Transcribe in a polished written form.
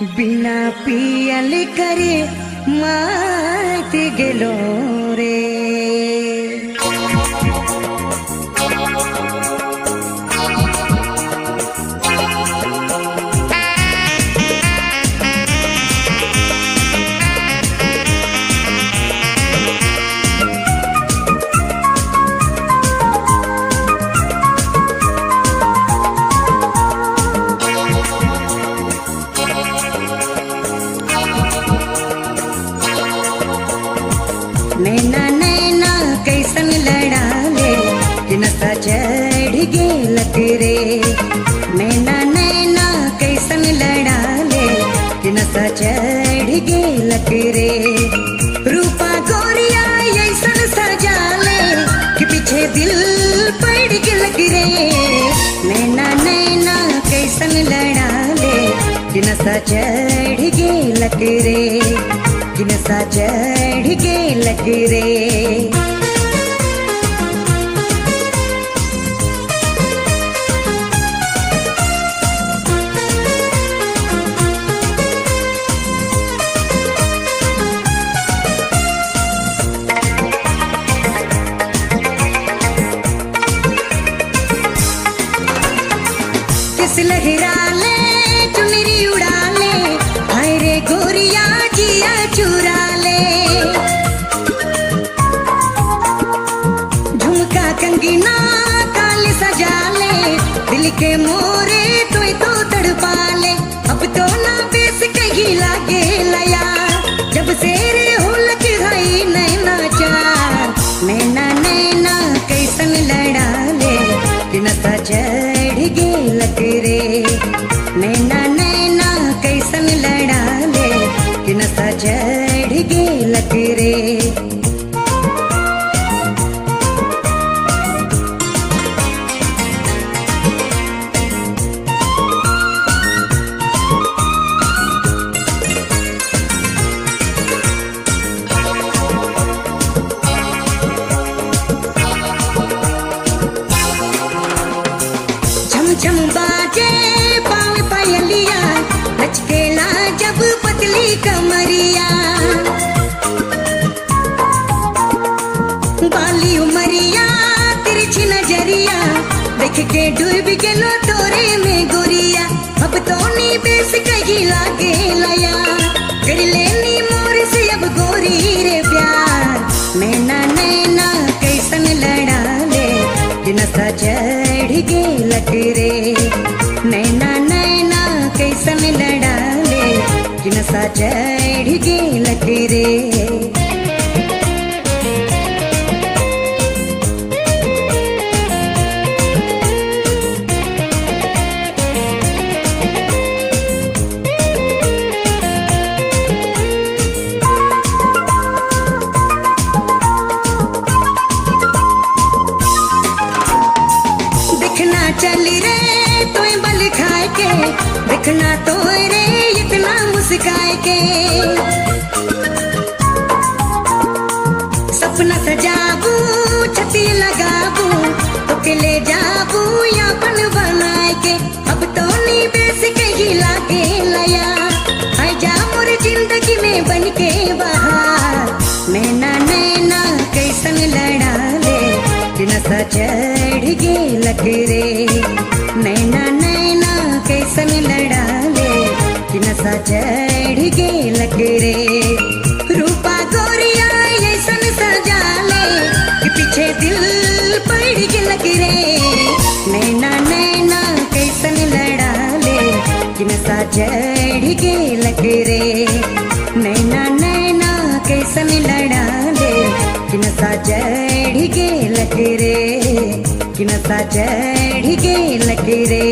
बिना पियल करे मात गेलो रे। नैना नैना कैसन लड़ा ले कि नशा चढ़ गेलक रे। नैना नैना कैसन लड़ा ले कि नशा चढ़ गेलक रे। रूपा गोरिया ऐसन सजा ले कि पीछे दिल पड़ गेलक रे। नैना नैना कैसन लड़ा ले कि नशा चढ़ गेलक रे। कि नशा चढ़ गेलक रे। किस लहरा ले चुनरी उड़ा ले, हाय रे गोरिया जिया चुरा ले। झुमका कंगना काल सजा ले, दिल के मोरे तो तड़पा ले। अब तो ना बेस कहीं लागे लया, जब से रे हुलक गई नैना चार। नैना नैना कैसन लड़ा ले कि नशा चढ़ गेलक रे। नैना नैना कैसन लड़ा ले कि नशा चढ़ गेलक रे। झम बाजे पाँव पायलिया, लचकेला जब पतली कमरिया। बाली उमरिया तिरछी नजरिया, देख के डूब गेलो तोरे में गोरिया। अब तो नी बेस कहीं लागे लया, कर लेनी मोर से अब गोरी रे प्यार। नैना नैना कैसन लड़ा ले कि नशा चढ़ गेलक रे। नैना नैना कैसन लड़ा ले कि नशा चढ़ गेलक रे। देखना चल रे तोय बल खाए के, देखना तो रे इतना मुस्काए के। सपना सजाबू छती लगाबू, तो के ले जाबू यापन बनाए के। अब तो नी बेस कहीं लागे लया, आय जा मोर जिंदगी में बन के बहार। नैना नैना कैसन लड़ा ले कि नशा चढ़ गेलक रे। नैना नैना कैसन लड़ा ले कि नशा चढ़ गेलक रे। रूपा गोरिया ऐसन सजा ले कि पीछे दिल पड़ गेलक रे। नैना नैना कैसन लड़ा ले कि नशा चढ़ गेलक रे। नैना नैना कैसन लड़ा ले कि नशा चढ़ गेलक रे। कि नशा चढ़ गेलक रे।